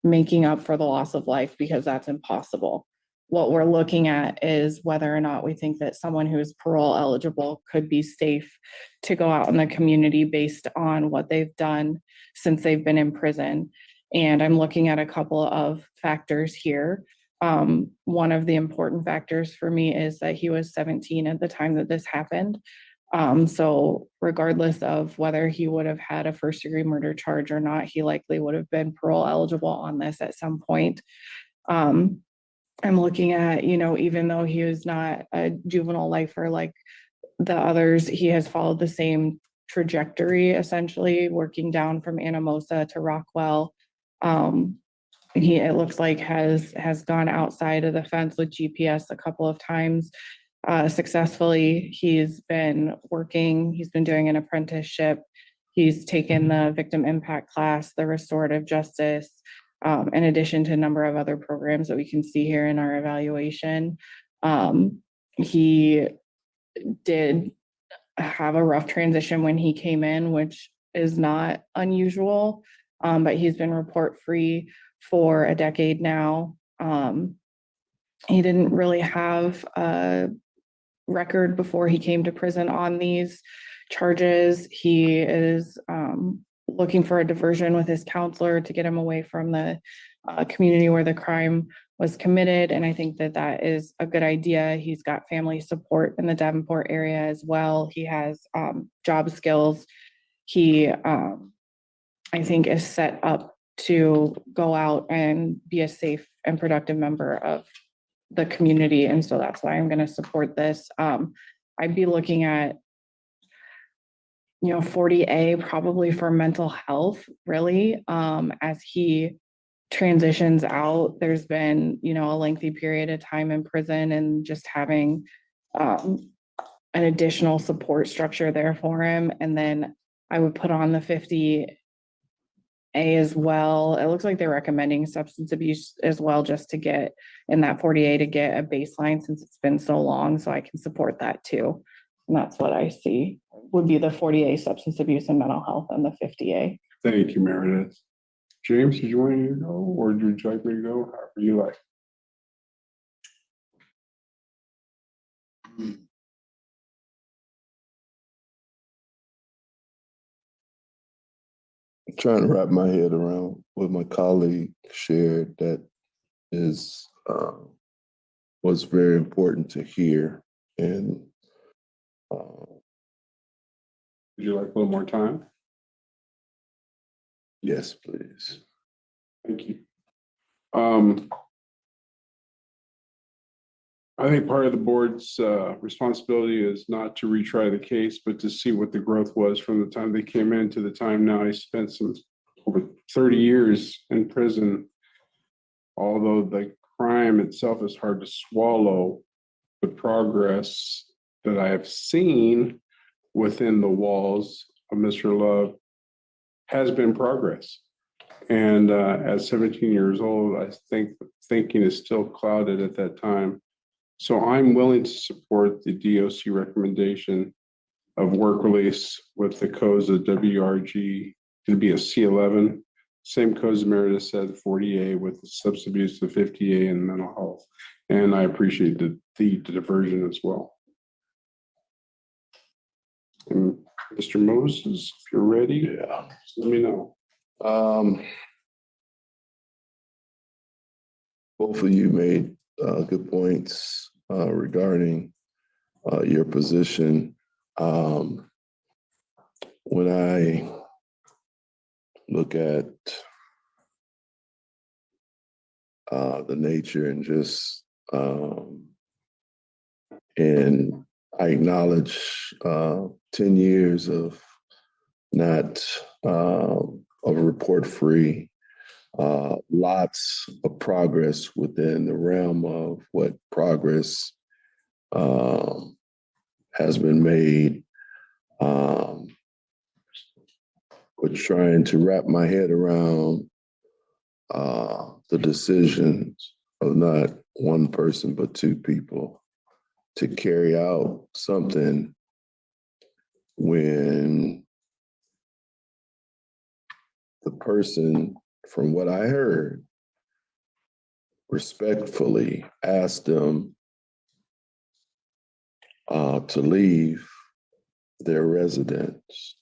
making up for the loss of life, because that's impossible. What we're looking at is whether or not we think that someone who is parole eligible could be safe to go out in the community based on what they've done since they've been in prison. And I'm looking at a couple of factors here. One of the important factors for me is that he was 17 at the time that this happened. So regardless of whether he would have had a first-degree murder charge or not, he likely would have been parole eligible on this at some point. I'm looking at, even though he was not a juvenile lifer like the others, he has followed the same trajectory, essentially working down from Anamosa to Rockwell. It looks like has gone outside of the fence with GPS a couple of times successfully. He's been doing an apprenticeship. He's taken the victim impact class, the restorative justice, in addition to a number of other programs that we can see here in our evaluation. He did have a rough transition when he came in, which is not unusual, but he's been report-free for a decade now. He didn't really have a record before he came to prison on these charges. He is looking for a diversion with his counselor to get him away from the community where the crime was committed. And I think that that is a good idea. He's got family support in the Davenport area as well. He has job skills. He, I think, is set up to go out and be a safe and productive member of the community. And so that's why I'm going to support this. I'd be looking at 40A probably for mental health, really, as he transitions out. There's been, a lengthy period of time in prison, and just having an additional support structure there for him. And then I would put on the 50A as well. It looks like they're recommending substance abuse as well, just to get in that 40A to get a baseline, since it's been so long. So I can support that too. And that's what I see would be the 40A substance abuse and mental health, and the 50A. Thank you, Meredith. James, did you want me to go, or would you like me to go? However you like. Trying to wrap my head around what my colleague shared, that is was very important to hear. And would you like a little more time? yes, please. Thank you. I think part of the board's responsibility is not to retry the case, but to see what the growth was from the time they came in to the time now. I spent over 30 years in prison. Although the crime itself is hard to swallow, the progress that I have seen within the walls of Mr. Love has been progress. And at 17 years old, I think thinking is still clouded at that time. So I'm willing to support the DOC recommendation of work release with the codes of WRG to be a C11. Same codes Meredith said, 40A with the substance abuse, the 50A, and mental health. And I appreciate the diversion as well. And Mr. Moses, if you're ready, let me know. Both of you made good points regarding your position. When I look at the nature and just and I acknowledge 10 years of not of report free, lots of progress within the realm of what progress has been made. was trying to wrap my head around the decisions of not one person, but two people to carry out something when the person, from what I heard, respectfully asked them to leave their residence.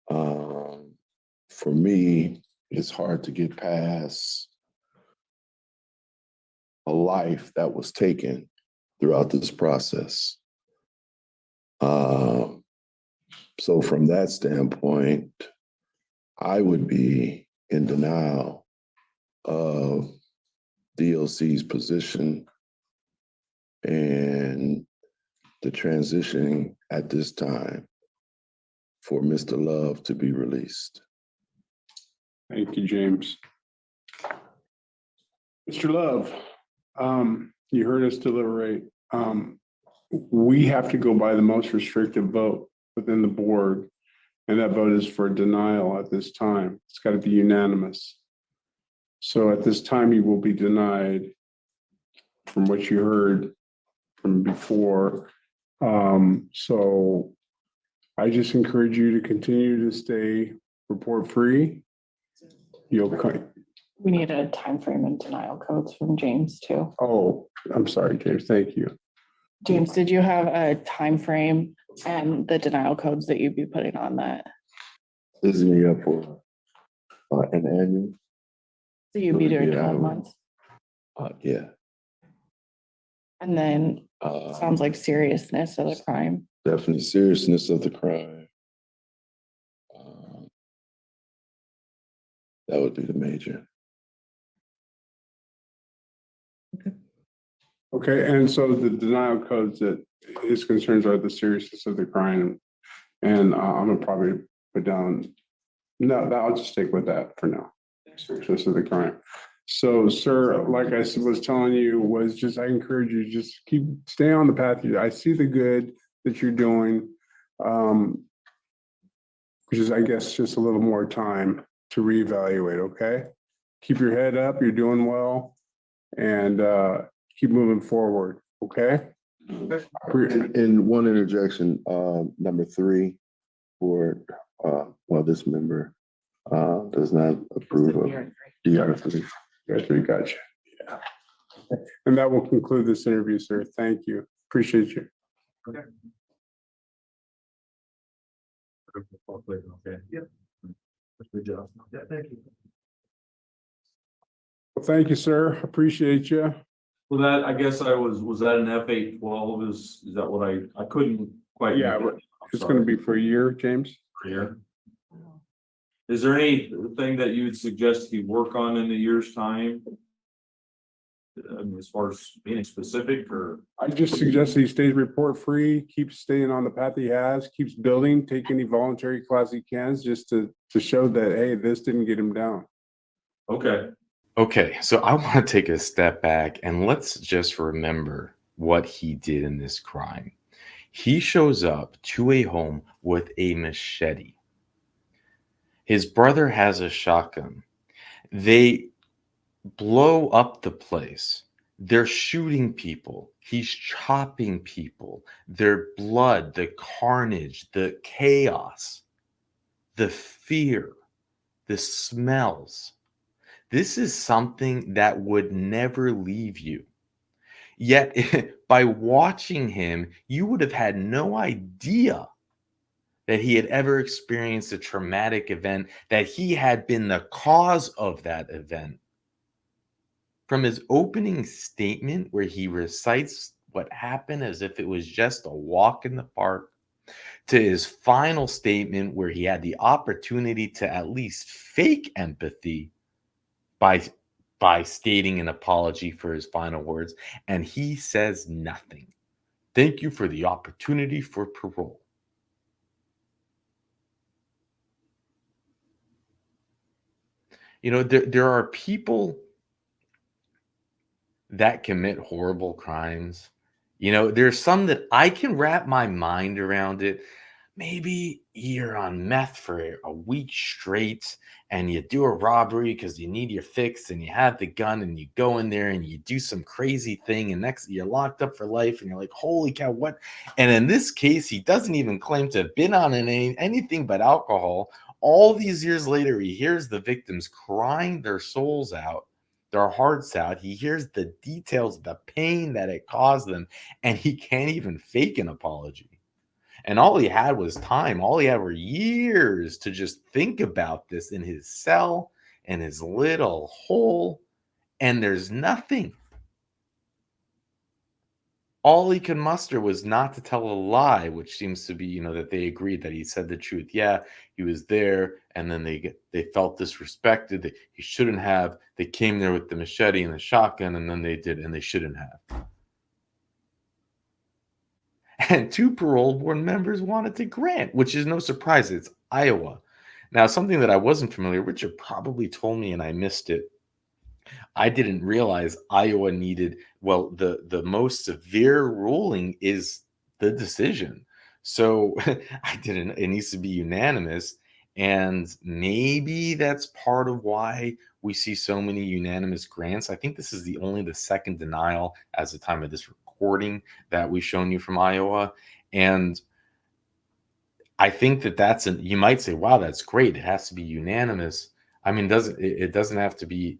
For me, it's hard to get past a life that was taken throughout this process. So from that standpoint, I would be in denial of DOC's position and the transitioning at this time for Mr. Love to be released. Thank you, James. Mr. Love, you heard us deliberate. We have to go by the most restrictive vote within the board, and that vote is for denial at this time. It's got to be unanimous. So at this time, you will be denied from what you heard from before. So I just encourage you to continue to stay report free. We need a time frame and denial codes from James too. Oh, I'm sorry, James. Thank you. James, did you have a time frame and the denial codes that you'd be putting on that? Isn't he up for an annual? So you'd be doing Yeah, 12 months? Yeah. And then sounds like seriousness of the crime. Definitely seriousness of the crime. That would be the major. Okay, and so the denial codes that his concerns are the seriousness of the crime. And I'm gonna probably put down, no, I'll just stick with that for now. Seriousness of the crime. So, sir, like I was telling you, was just, I encourage you, just stay on the path. I see the good that you're doing. Which is, I guess, just a little more time to reevaluate, okay? Keep your head up, you're doing well, and keep moving forward, okay? In one interjection, number 3 for this member does not approve of DR3. DR3, gotcha. Yeah. And that will conclude this interview, sir. Thank you. Appreciate you. Okay. Okay. Yep. Good job. Yeah, thank you. Well, thank you, sir. Appreciate you. Well, that, I guess was that an F812? Is that what I couldn't quite. Yeah, but it's going to be for a year, James. For a year. Is there anything that you would suggest he work on in a year's time? I mean, as far as being specific, or? I just suggest he stays report free, keeps staying on the path he has, keeps building, take any voluntary class he can, just to show that, hey, this didn't get him down. Okay. Okay, so I want to take a step back and let's just remember what he did in this crime. He shows up to a home with a machete. His brother has a shotgun. They blow up the place. They're shooting people. He's chopping people. Their blood, the carnage, the chaos, the fear, the smells. This is something that would never leave you. Yet, by watching him, you would have had no idea that he had ever experienced a traumatic event, that he had been the cause of that event. From his opening statement, where he recites what happened as if it was just a walk in the park, to his final statement, where he had the opportunity to at least fake empathy by stating an apology for his final words, and he says nothing. Thank you for the opportunity for parole. You know, there are people that commit horrible crimes. You know, there's some that I can wrap my mind around it, maybe you're on meth for a week straight and you do a robbery because you need your fix and you have the gun and you go in there and you do some crazy thing and next you're locked up for life and you're like, holy cow, what? And in this case, he doesn't even claim to have been on anything but alcohol. All these years later, he hears the victims crying their souls out, their hearts out. He hears the details of the pain that it caused them, and he can't even fake an apology. And all he had was time. All he had were years to just think about this in his cell, in his little hole, and there's nothing. All he could muster was not to tell a lie, which seems to be, that they agreed that he said the truth. Yeah, he was there, and then they felt disrespected. That he shouldn't have. They came there with the machete and the shotgun, and then they did, and they shouldn't have. And 2 parole board members wanted to grant, which is no surprise. It's Iowa. Now, something that I wasn't familiar, Richard probably told me and I missed it. I didn't realize Iowa needed, well, the most severe ruling is the decision. So I didn't, it needs to be unanimous. And maybe that's part of why we see so many unanimous grants. I think this is only the second denial as the time of this recording that we've shown you from Iowa. And I think that's you might say, wow, that's great. It has to be unanimous. I mean, it doesn't have to be,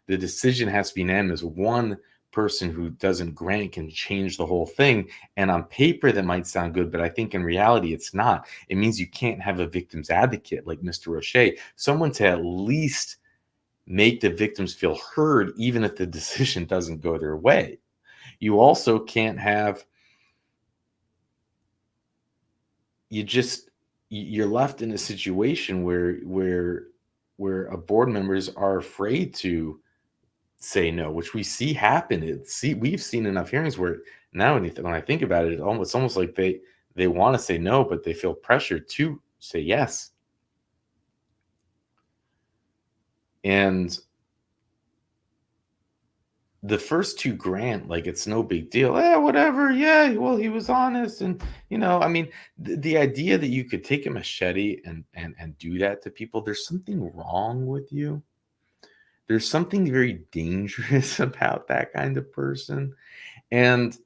the decision has to be unanimous. One person who doesn't grant can change the whole thing. And on paper, that might sound good, but I think in reality, it's not. It means you can't have a victim's advocate like Mr. Roche, someone to at least make the victims feel heard, even if the decision doesn't go their way. You also can't have, you're left in a situation where a board members are afraid to say no, which we see happen. We've seen enough hearings where now when I think about it, it's almost like they want to say no, but they feel pressured to say yes. And the first 2 grant, like, it's no big deal. Whatever. Yeah, well, he was honest. And, I mean, the idea that you could take a machete and do that to people, there's something wrong with you. There's something very dangerous about that kind of person. And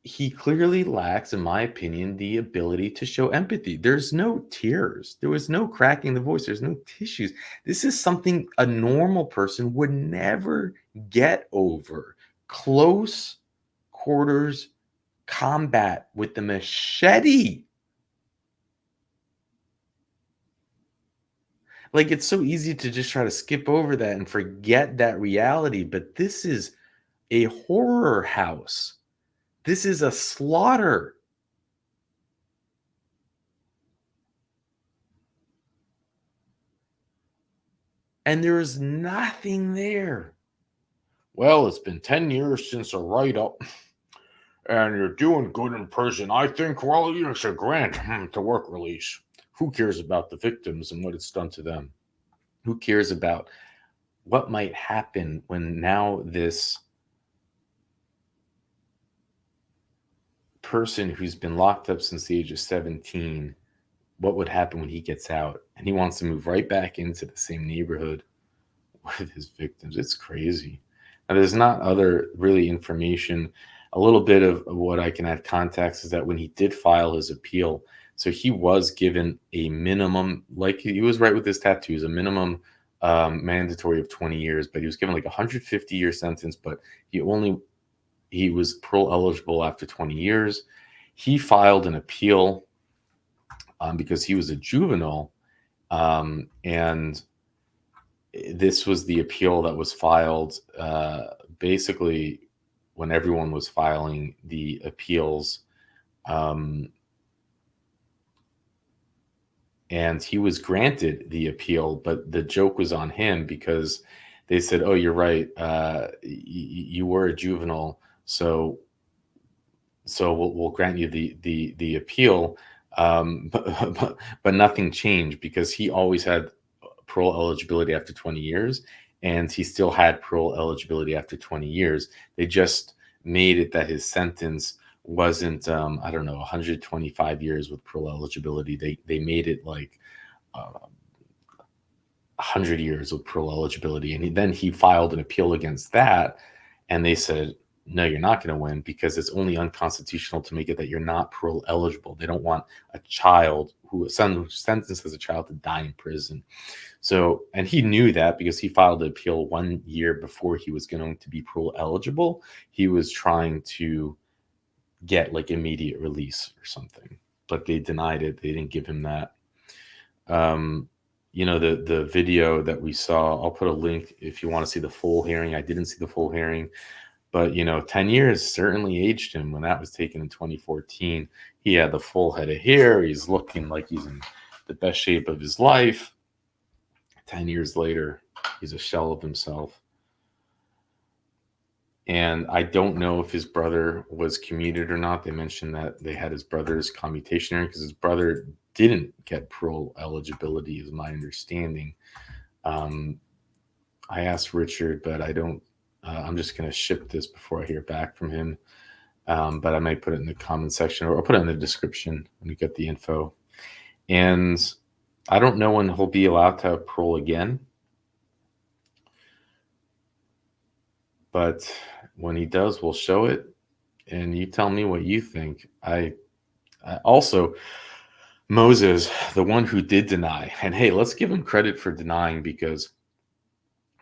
he clearly lacks, in my opinion, the ability to show empathy. There's no tears. There was no cracking the voice. There's no tissues. This is something a normal person would never get over. Close quarters combat with the machete. Like, it's so easy to just try to skip over that and forget that reality. But this is a horror house. This is a slaughter. And there is nothing there. Well, it's been 10 years since a write-up, and you're doing good in prison. I think, well, you should grant to work release. Who cares about the victims and what it's done to them? Who cares about what might happen when now this person who's been locked up since the age of 17, what would happen when he gets out and he wants to move right back into the same neighborhood with his victims? It's crazy. Now, there's not other really information. A little bit of what I can add context is that when he did file his appeal, so he was given a minimum, like he was right with his tattoos, a minimum mandatory of 20 years, but he was given like a 150-year sentence, but he was parole eligible after 20 years. He filed an appeal because he was a juvenile, and this was the appeal that was filed basically when everyone was filing the appeals. And he was granted the appeal, but the joke was on him because they said, oh, you're right. You were a juvenile. So we'll grant you the appeal. But nothing changed because he always had parole eligibility after 20 years, and he still had parole eligibility after 20 years. They just made it that his sentence wasn't, I don't know, 125 years with parole eligibility. They made it like 100 years with parole eligibility. And then he filed an appeal against that. And they said, no, you're not going to win because it's only unconstitutional to make it that you're not parole eligible. They don't want a child who sentenced as a child to die in prison. So, and he knew that because he filed an appeal 1 year before he was going to be parole eligible. He was trying to get like immediate release or something, but they denied it. They didn't give him that. You know, the video that we saw, I'll put a link if you want to see the full hearing. I didn't see the full hearing, but 10 years certainly aged him. When that was taken in 2014, he had the full head of hair. He's looking like he's in the best shape of his life. 10 years later, he's a shell of himself. And I don't know if his brother was commuted or not. They mentioned that they had his brother's commutation hearing because his brother didn't get parole eligibility, is my understanding. I asked Richard, but I don't. I'm just going to ship this before I hear back from him. But I might put it in the comment section or I'll put it in the description when we get the info. And I don't know when he'll be allowed to have parole again. But when he does, we'll show it. And you tell me what you think. I also, Moses, the one who did deny, and hey, let's give him credit for denying because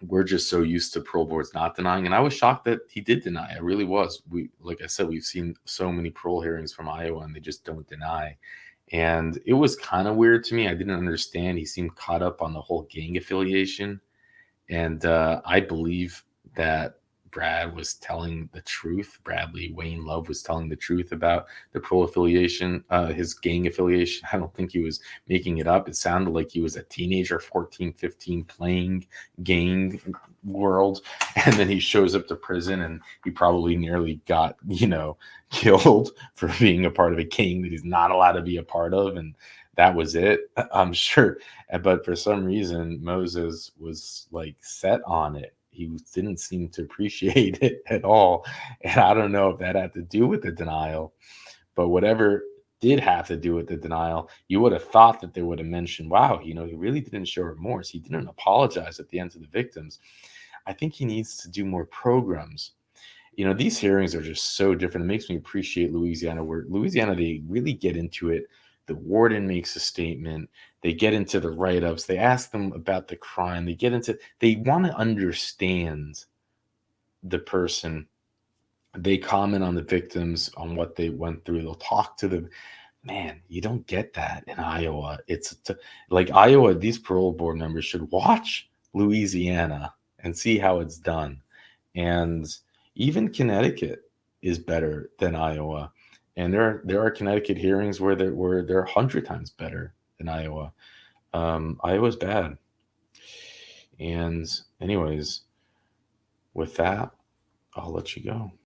we're just so used to parole boards not denying. And I was shocked that he did deny. I really was. Like I said, we've seen so many parole hearings from Iowa and they just don't deny. And it was kind of weird to me. I didn't understand. He seemed caught up on the whole gang affiliation. And I believe that Brad was telling the truth. Bradley Wayne Love was telling the truth about the parole affiliation, his gang affiliation. I don't think he was making it up. It sounded like he was a teenager, 14, 15, playing gang world. And then he shows up to prison and he probably nearly got, killed for being a part of a gang that he's not allowed to be a part of. And that was it, I'm sure. But for some reason, Moses was like set on it. He didn't seem to appreciate it at all. And I don't know if that had to do with the denial, but whatever did have to do with the denial, you would have thought that they would have mentioned, wow, he really didn't show remorse. He didn't apologize at the end to the victims. I think he needs to do more programs. These hearings are just so different. It makes me appreciate Louisiana, where Louisiana, they really get into it. The warden makes a statement. They get into the write-ups. They ask them about the crime. They want to understand the person. They comment on the victims, on what they went through. They'll talk to them. Man, you don't get that in Iowa. Like Iowa, these parole board members should watch Louisiana and see how it's done. And even Connecticut is better than Iowa. And there are Connecticut hearings where they're 100 times better than Iowa. Iowa's bad. And anyways, with that, I'll let you go.